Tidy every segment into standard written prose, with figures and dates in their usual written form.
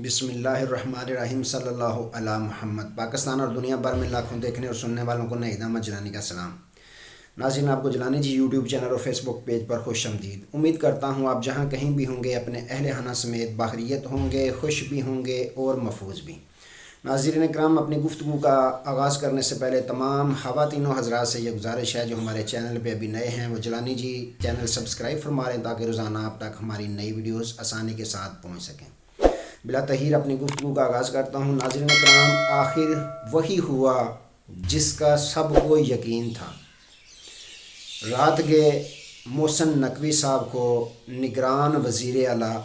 بسم اللہ الرحمن الرحیم صلی اللہ علی محمد۔ پاکستان اور دنیا بھر میں لاکھوں دیکھنے اور سننے والوں کو نعید احمد جیلانی کا سلام۔ ناظرین، آپ کو جیلانی جی یوٹیوب چینل اور فیس بک پیج پر خوش آمدید۔ امید کرتا ہوں آپ جہاں کہیں بھی ہوں گے اپنے اہل خانہ سمیت باخیریت ہوں گے، خوش بھی ہوں گے اور محفوظ بھی۔ ناظرین کرام، اپنی گفتگو کا آغاز کرنے سے پہلے تمام خواتین و حضرات سے یہ گزارش ہے جو ہمارے چینل پہ ابھی نئے ہیں وہ جیلانی جی چینل سبسکرائب فرما لیں تاکہ روزانہ آپ تک ہماری نئی ویڈیوز آسانی کے ساتھ پہنچ سکیں۔ بلا تاخیر اپنی گفتگو کا آغاز کرتا ہوں۔ ناظرین کرام، آخر وہی ہوا جس کا سب کو یقین تھا۔ رات گئے محسن نقوی صاحب کو نگران وزیر اعلیٰ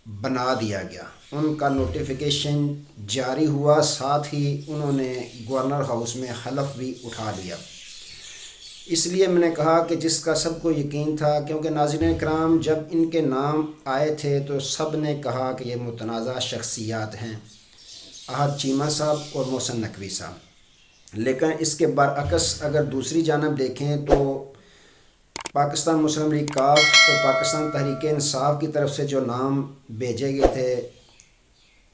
بنا دیا گیا۔ ان کا نوٹیفیکیشن جاری ہوا، ساتھ ہی انہوں نے گورنر ہاؤس میں حلف بھی اٹھا لیا۔ اس لیے میں نے کہا کہ جس کا سب کو یقین تھا، کیونکہ ناظرین کرام جب ان کے نام آئے تھے تو سب نے کہا کہ یہ متنازع شخصیات ہیں، احد چیمہ صاحب اور محسن نقوی صاحب۔ لیکن اس کے برعکس اگر دوسری جانب دیکھیں تو پاکستان مسلم لیگ کاف اور پاکستان تحریک انصاف کی طرف سے جو نام بھیجے گئے تھے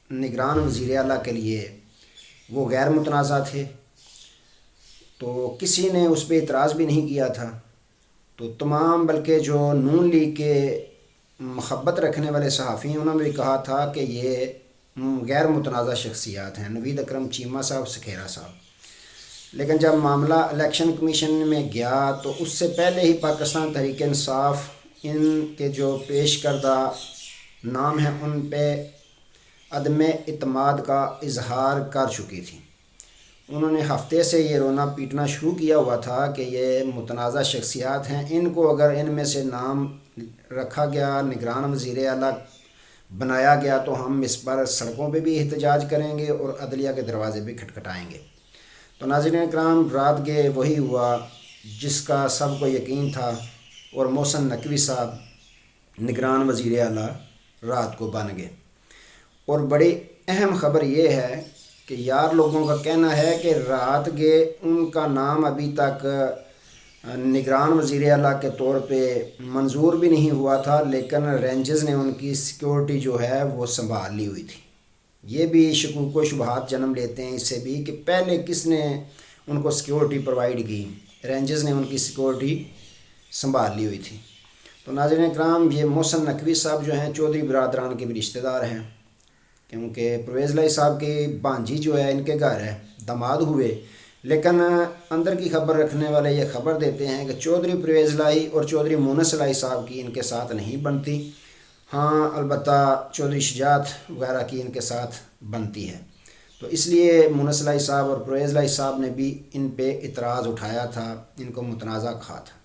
نگران وزیر اعلیٰ کے لیے وہ غیر متنازع تھے، تو کسی نے اس پہ اعتراض بھی نہیں کیا تھا۔ تو تمام بلکہ جو نون لیگ کے محبت رکھنے والے صحافی ہیں انہوں نے بھی کہا تھا کہ یہ غیر متنازع شخصیات ہیں، نوید اکرم چیمہ صاحب، سکھیرا صاحب۔ لیکن جب معاملہ الیکشن کمیشن میں گیا تو اس سے پہلے ہی پاکستان تحریک انصاف ان کے جو پیش کردہ نام ہیں ان پہ عدم اعتماد کا اظہار کر چکی تھی۔ انہوں نے ہفتے سے یہ رونا پیٹنا شروع کیا ہوا تھا کہ یہ متنازع شخصیات ہیں، ان کو اگر ان میں سے نام رکھا گیا، نگران وزیر اعلیٰ بنایا گیا تو ہم اس پر سڑکوں پہ بھی احتجاج کریں گے اور عدلیہ کے دروازے بھی کھٹکھٹائیں گے۔ تو ناظرین کرام، رات گئے وہی ہوا جس کا سب کو یقین تھا اور محسن نقوی صاحب نگران وزیر اعلیٰ رات کو بن گئے۔ اور بڑی اہم خبر یہ ہے کہ یار لوگوں کا کہنا ہے کہ رات گئے ان کا نام ابھی تک نگران وزیر اعلیٰ کے طور پہ منظور بھی نہیں ہوا تھا، لیکن رینجز نے ان کی سیکیورٹی جو ہے وہ سنبھال لی ہوئی تھی۔ یہ بھی شکوک و شبہات جنم لیتے ہیں اس سے بھی کہ پہلے کس نے ان کو سیکیورٹی پرووائڈ کی۔ رینجز نے ان کی سیکیورٹی سنبھال لی ہوئی تھی۔ تو ناظرین کرام، یہ محسن نقوی صاحب جو ہیں چودھری برادران کے بھی رشتہ دار ہیں، کیونکہ پرویز لائی صاحب کی بانجی جو ہے ان کے گھر ہے، داماد ہوئے۔ لیکن اندر کی خبر رکھنے والے یہ خبر دیتے ہیں کہ چودھری پرویز لائی اور چودھری مونس لائی صاحب کی ان کے ساتھ نہیں بنتی، ہاں البتہ چودھری شجاعت وغیرہ کی ان کے ساتھ بنتی ہے۔ تو اس لیے مونس لائی صاحب اور پرویز لائی صاحب نے بھی ان پہ اعتراض اٹھایا تھا، ان کو متنازع کہا تھا۔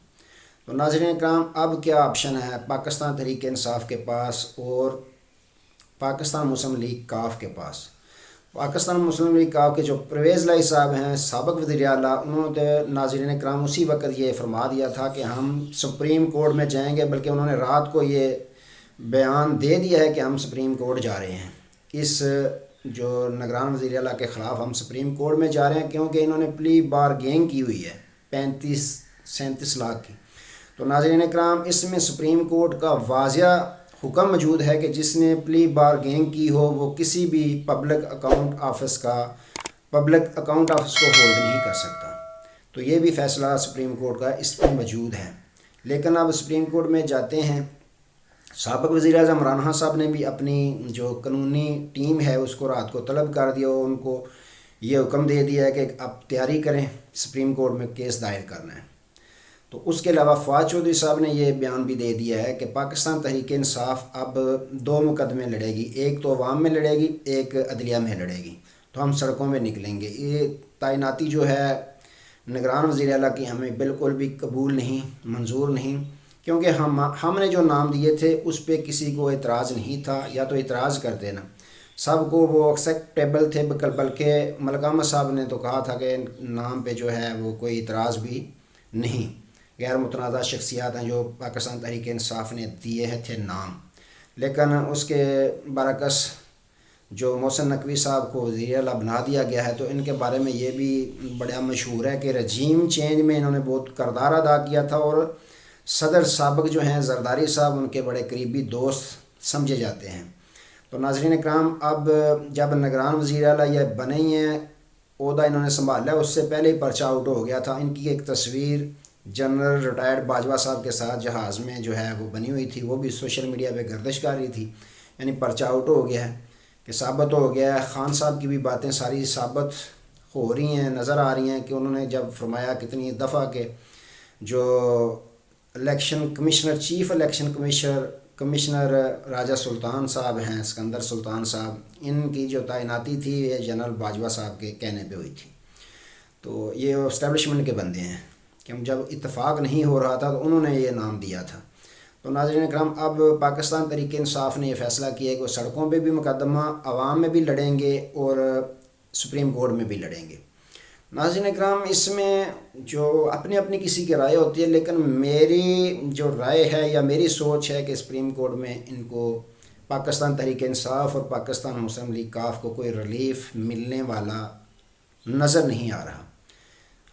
تو ناظرین کرام، اب کیا آپشن ہے پاکستان تحریک انصاف کے پاس اور پاکستان مسلم لیگ کاف کے پاس؟ پاکستان مسلم لیگ کاف کے جو پرویز لائی صاحب ہیں سابق وزیر اعلیٰ، انہوں نے ناظرین کرام اسی وقت یہ فرما دیا تھا کہ ہم سپریم کورٹ میں جائیں گے، بلکہ انہوں نے رات کو یہ بیان دے دیا ہے کہ ہم سپریم کورٹ جا رہے ہیں، اس جو نگران وزیر اعلیٰ کے خلاف ہم سپریم کورٹ میں جا رہے ہیں، کیونکہ انہوں نے پلی بارگینگ کی ہوئی ہے 35-37 لاکھ کی۔ تو ناظرین کرام، اس میں سپریم کورٹ کا واضح حکم موجود ہے کہ جس نے پلی بارگینگ کی ہو وہ کسی بھی پبلک اکاؤنٹ آفس کو ہولڈ نہیں کر سکتا۔ تو یہ بھی فیصلہ سپریم کورٹ کا اس پہ موجود ہے۔ لیکن اب سپریم کورٹ میں جاتے ہیں، سابق وزیر اعظم عمران خان صاحب نے بھی اپنی جو قانونی ٹیم ہے اس کو رات کو طلب کر دیا اور ان کو یہ حکم دے دیا ہے کہ اب تیاری کریں، سپریم کورٹ میں کیس دائر کرنا ہے۔ تو اس کے علاوہ فواد چودھری صاحب نے یہ بیان بھی دے دیا ہے کہ پاکستان تحریک انصاف اب 2 مقدمے لڑے گی، ایک تو عوام میں لڑے گی، ایک عدلیہ میں لڑے گی۔ تو ہم سڑکوں میں نکلیں گے۔ یہ تعیناتی جو ہے نگران وزیر اعلیٰ کی ہمیں بالکل بھی قبول نہیں، منظور نہیں، کیونکہ ہم نے جو نام دیے تھے اس پہ کسی کو اعتراض نہیں تھا، یا تو اعتراض کر دینا، سب کو وہ ایکسیپٹیبل تھے۔ بلکہ ملکہ صاحب نے تو کہا تھا کہ نام پہ جو ہے وہ کوئی اعتراض بھی نہیں، غیر متنازع شخصیات ہیں جو پاکستان تحریک انصاف نے دیے تھے نام۔ لیکن اس کے برعکس جو محسن نقوی صاحب کو وزیر اعلیٰ بنا دیا گیا ہے، تو ان کے بارے میں یہ بھی بڑا مشہور ہے کہ رجیم چینج میں انہوں نے بہت کردار ادا کیا تھا، اور صدر سابق جو ہیں زرداری صاحب ان کے بڑے قریبی دوست سمجھے جاتے ہیں۔ تو ناظرین اکرام، اب جب نگران وزیر اعلیٰ یہ بنے ہی ہیں، عہدہ انہوں نے سنبھالا ہے، اس سے پہلے ہی پرچہ آؤٹ ہو گیا تھا۔ ان کی ایک تصویر جنرل ریٹائرڈ باجوہ صاحب کے ساتھ جہاز میں جو ہے وہ بنی ہوئی تھی، وہ بھی سوشل میڈیا پہ گردش کر رہی تھی، یعنی پرچہ آؤٹ ہو گیا ہے کہ ثابت ہو گیا ہے۔ خان صاحب کی بھی باتیں ساری ثابت ہو رہی ہیں، نظر آ رہی ہیں کہ انہوں نے جب فرمایا کتنی دفعہ کہ جو election commissioner, chief election commissioner Raja Sultan صاحب ہیں، اسکندر سلطان صاحب، ان کی جو تعیناتی تھی یہ جنرل باجوہ صاحب کے کہنے پہ ہوئی تھی۔ تو یہ اسٹیبلشمنٹ کے بندے ہیں کہ ہم جب اتفاق نہیں ہو رہا تھا تو انہوں نے یہ نام دیا تھا۔ تو ناظرین اکرام، اب پاکستان تحریک انصاف نے یہ فیصلہ کیا ہے کہ وہ سڑکوں پہ بھی مقدمہ عوام میں بھی لڑیں گے اور سپریم کورٹ میں بھی لڑیں گے۔ ناظرین اکرام، اس میں جو اپنی اپنی کسی کی رائے ہوتی ہے، لیکن میری جو رائے ہے یا میری سوچ ہے کہ سپریم کورٹ میں ان کو پاکستان تحریک انصاف اور پاکستان مسلم لیگ کاف کو کوئی ریلیف ملنے والا نظر نہیں آ رہا۔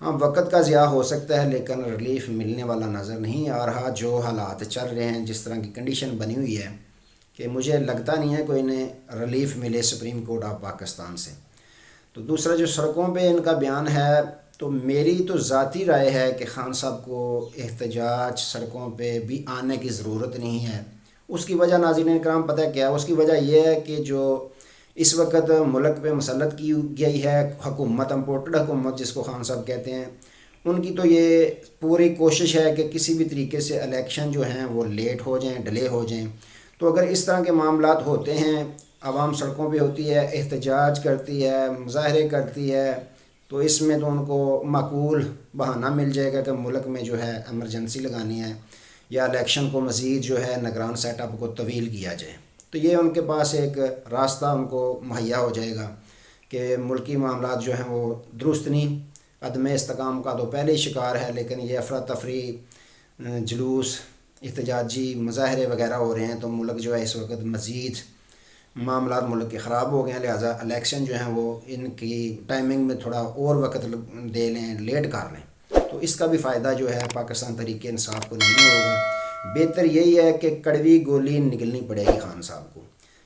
ہاں، وقت کا ضیاع ہو سکتا ہے لیکن ریلیف ملنے والا نظر نہیں آ رہا۔ جو حالات چل رہے ہیں، جس طرح کی کنڈیشن بنی ہوئی ہے، کہ مجھے لگتا نہیں ہے کوئی انہیں ریلیف ملے سپریم کورٹ آف پاکستان سے۔ تو دوسرا جو سڑکوں پہ ان کا بیان ہے، تو میری تو ذاتی رائے ہے کہ خان صاحب کو احتجاج سڑکوں پہ بھی آنے کی ضرورت نہیں ہے۔ اس کی وجہ ناظرین کرام پتہ کیا ہے؟ اس کی وجہ یہ ہے کہ جو اس وقت ملک پہ مسلط کی گئی ہے حکومت، امپورٹڈ حکومت جس کو خان صاحب کہتے ہیں، ان کی تو یہ پوری کوشش ہے کہ کسی بھی طریقے سے الیکشن جو ہیں وہ لیٹ ہو جائیں، ڈیلے ہو جائیں۔ تو اگر اس طرح کے معاملات ہوتے ہیں، عوام سڑکوں پہ ہوتی ہے، احتجاج کرتی ہے، مظاہرے کرتی ہے، تو اس میں تو ان کو معقول بہانہ مل جائے گا کہ ملک میں جو ہے ایمرجنسی لگانی ہے یا الیکشن کو مزید جو ہے نگران سیٹ اپ کو طویل کیا جائے۔ تو یہ ان کے پاس ایک راستہ ان کو مہیا ہو جائے گا کہ ملکی معاملات جو ہیں وہ درست نہیں، عدم استحکام کا تو پہلے ہی شکار ہے، لیکن یہ افراتفری، جلوس، احتجاجی مظاہرے وغیرہ ہو رہے ہیں، تو ملک جو ہے اس وقت مزید معاملات ملک کے خراب ہو گئے ہیں، لہٰذا الیکشن جو ہیں وہ ان کی ٹائمنگ میں تھوڑا اور وقت دے لیں، لیٹ کر لیں، تو اس کا بھی فائدہ جو ہے پاکستان تحریک انصاف کو نہیں ہوگا۔ بہتر یہی ہے کہ کڑوی گولی نگلنی پڑے گی خان صاحب کو،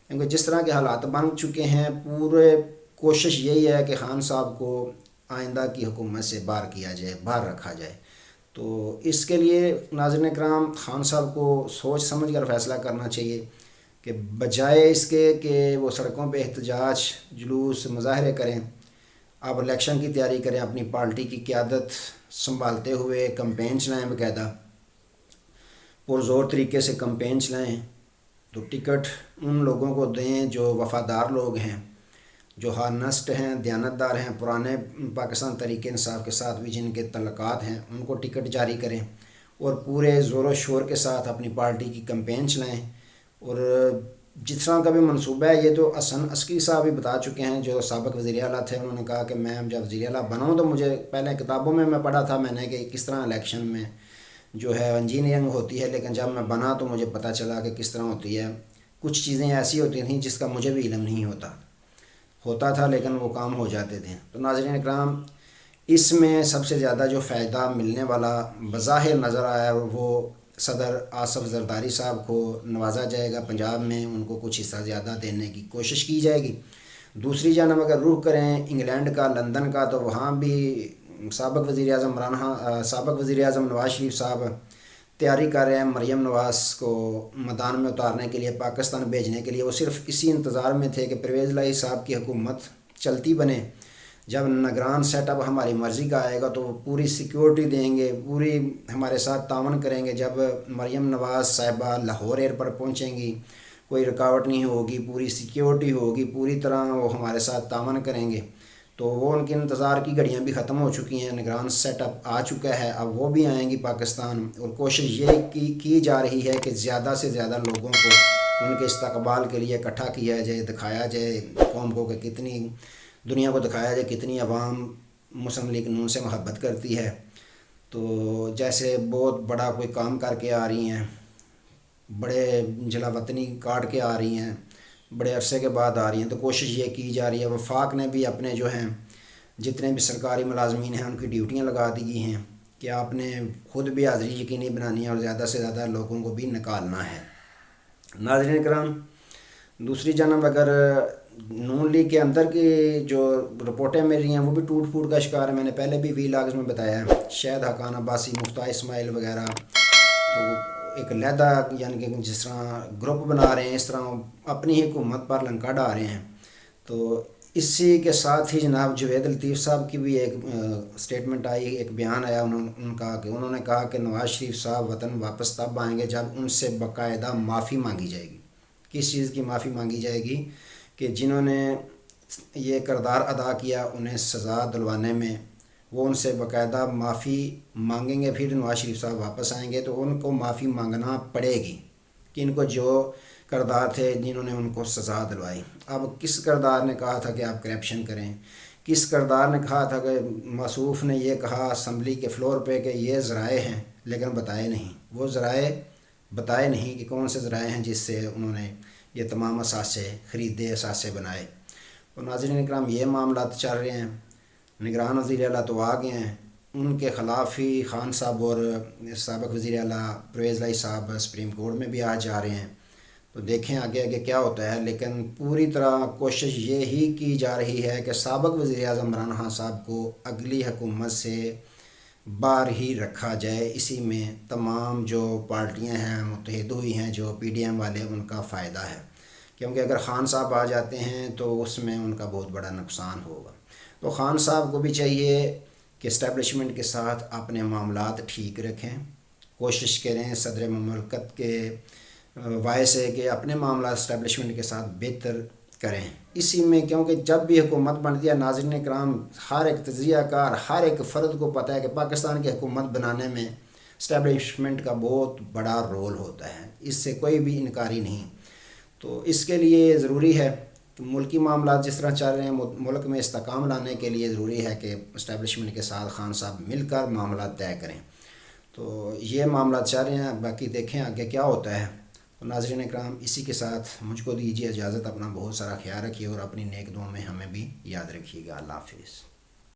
کیونکہ جس طرح کے حالات بن چکے ہیں، پورے کوشش یہی ہے کہ خان صاحب کو آئندہ کی حکومت سے باہر کیا جائے، باہر رکھا جائے۔ تو اس کے لیے ناظرین کرام، خان صاحب کو سوچ سمجھ کر فیصلہ کرنا چاہیے کہ بجائے اس کے کہ وہ سڑکوں پہ احتجاج، جلوس، مظاہرے کریں، آپ الیکشن کی تیاری کریں، اپنی پارٹی کی قیادت سنبھالتے ہوئے کمپین چلائیں، باقاعدہ پرزور طریقے سے کمپین چلائیں، تو ٹکٹ ان لوگوں کو دیں جو وفادار لوگ ہیں، جو ہارنسٹ ہیں، دیانتدار ہیں، پرانے پاکستان تحریک انصاف کے ساتھ بھی جن کے تعلقات ہیں، ان کو ٹکٹ جاری کریں اور پورے زور و شور کے ساتھ اپنی پارٹی کی کمپین چلائیں۔ اور جس طرح کا بھی منصوبہ ہے، یہ تو حسن عسکری صاحب بھی بتا چکے ہیں، جو سابق وزیر اعلیٰ تھے، انہوں نے کہا کہ میں جب وزیر اعلیٰ بنا ہوں تو مجھے پہلے کتابوں میں پڑھا تھا میں نے کہ کس طرح الیکشن میں جو ہے انجینئرنگ ہوتی ہے، لیکن جب میں بنا تو مجھے پتہ چلا کہ کس طرح ہوتی ہے۔ کچھ چیزیں ایسی ہوتی تھیں جس کا مجھے بھی علم نہیں ہوتا تھا، لیکن وہ کام ہو جاتے تھے۔ تو ناظرین اکرام، اس میں سب سے زیادہ جو فائدہ ملنے والا بظاہر نظر آیا وہ صدر آصف زرداری صاحب کو نوازا جائے گا پنجاب میں، ان کو کچھ حصہ زیادہ دینے کی کوشش کی جائے گی۔ دوسری جانب اگر رخ کریں انگلینڈ کا، لندن کا، تو وہاں بھی سابق وزیر اعظم نواز شریف صاحب تیاری کر رہے ہیں مریم نواز کو میدان میں اتارنے کے لیے، پاکستان بھیجنے کے لیے۔ وہ صرف اسی انتظار میں تھے کہ پرویز الہی صاحب کی حکومت چلتی بنے، جب نگران سیٹ اپ ہماری مرضی کا آئے گا تو وہ پوری سیکیورٹی دیں گے، پوری ہمارے ساتھ تعاون کریں گے۔ جب مریم نواز صاحبہ لاہور ایئرپورٹ پہنچیں گی، کوئی رکاوٹ نہیں ہوگی، پوری سیکیورٹی ہوگی، پوری طرح وہ ہمارے ساتھ تعاون کریں گے۔ تو وہ ان کے انتظار کی گھڑیاں بھی ختم ہو چکی ہیں، نگران سیٹ اپ آ چکا ہے، اب وہ بھی آئیں گی پاکستان، اور کوشش یہ کی جا رہی ہے کہ زیادہ سے زیادہ لوگوں کو ان کے استقبال کے لیے اکٹھا کیا جائے، دکھایا جائے قوم کو کہ کتنی، دنیا کو دکھایا جائے کتنی عوام مسلم لیگ نون سے محبت کرتی ہے۔ تو جیسے بہت بڑا کوئی کام کر کے آ رہی ہیں، بڑے جلا وطنی کاٹ کے آ رہی ہیں، بڑے عرصے کے بعد آ رہی ہیں، تو کوشش یہ کی جا رہی ہے۔ وفاق نے بھی اپنے جو ہیں جتنے بھی سرکاری ملازمین ہیں ان کی ڈیوٹیاں لگا دی گئی ہیں کہ آپ نے خود بھی حاضری یقینی بنانی ہے اور زیادہ سے زیادہ لوگوں کو بھی نکالنا ہے۔ ناظرین کرام، دوسری جانب اگر نون لیگ کے اندر کی جو رپورٹیں مل رہی ہیں وہ بھی ٹوٹ پھوٹ کا شکار ہے. میں نے پہلے بھی ویلاگز میں بتایا ہے. شاہد حقان عباسی، مفتاح اسماعیل وغیرہ تو ایک علیحدہ یعنی کہ جس طرح گروپ بنا رہے ہیں اس طرح اپنی حکومت پر لنکا ڈال رہے ہیں. تو اسی کے ساتھ ہی جناب جوید لطیف صاحب کی بھی ایک سٹیٹمنٹ آئی، ایک بیان آیا انہوں نے کہا کہ نواز شریف صاحب وطن واپس تب آئیں گے جب ان سے باقاعدہ معافی مانگی جائے گی. کس چیز کی معافی مانگی جائے گی؟ کہ جنہوں نے یہ کردار ادا کیا انہیں سزا دلوانے میں، وہ ان سے باقاعدہ معافی مانگیں گے. پھر نواز شریف صاحب واپس آئیں گے تو ان کو معافی مانگنا پڑے گی کہ ان کو جو کردار تھے جنہوں نے ان کو سزا دلوائی. اب کس کردار نے کہا تھا کہ آپ کرپشن کریں؟ کس کردار نے کہا تھا کہ موصوف نے یہ کہا اسمبلی کے فلور پہ کہ یہ ذرائع ہیں، لیکن بتائے نہیں. وہ ذرائع بتائے نہیں کہ کون سے ذرائع ہیں جس سے انہوں نے یہ تمام اثاثے خریدے، اثاثے بنائے. اور ناظرین اکرام یہ معاملات چل رہے ہیں. نگران وزیر اعلیٰ تو آ گئے ہیں، ان کے خلاف ہی خان صاحب اور سابق وزیر اعلیٰ پرویز لائی صاحب سپریم کورٹ میں بھی آ جا رہے ہیں. تو دیکھیں آگے آگے کیا ہوتا ہے. لیکن پوری طرح کوشش یہ ہی کی جا رہی ہے کہ سابق وزیر اعظم عمران خان صاحب کو اگلی حکومت سے باہر ہی رکھا جائے. اسی میں تمام جو پارٹیاں ہیں متحد ہوئی ہیں، جو پی ڈی ایم والے، ان کا فائدہ ہے. کیونکہ اگر خان صاحب آ جاتے ہیں تو اس میں ان کا بہت بڑا نقصان ہوگا. تو خان صاحب کو بھی چاہیے کہ اسٹیبلشمنٹ کے ساتھ اپنے معاملات ٹھیک رکھیں، کوشش کریں صدر مملکت کے وائس ہے کہ اپنے معاملات اسٹیبلشمنٹ کے ساتھ بہتر کریں. اسی میں کیونکہ جب بھی حکومت بنتی ہے ناظرین اکرام، ہر ایک تجزیہ کار، ہر ایک فرد کو پتہ ہے کہ پاکستان کی حکومت بنانے میں اسٹیبلشمنٹ کا بہت بڑا رول ہوتا ہے. اس سے کوئی بھی انکاری نہیں. تو اس کے لیے ضروری ہے کہ ملکی معاملات جس طرح چل رہے ہیں، ملک میں استحکام لانے کے لیے ضروری ہے کہ اسٹیبلشمنٹ کے ساتھ خان صاحب مل کر معاملات طے کریں. تو یہ معاملات چل رہے ہیں، باقی دیکھیں آگے کیا ہوتا ہے. تو ناظرین اکرام اسی کے ساتھ مجھ کو دیجیے اجازت. اپنا بہت سارا خیال رکھیے اور اپنی نیک دعاؤں میں ہمیں بھی یاد رکھیے گا. اللہ حافظ.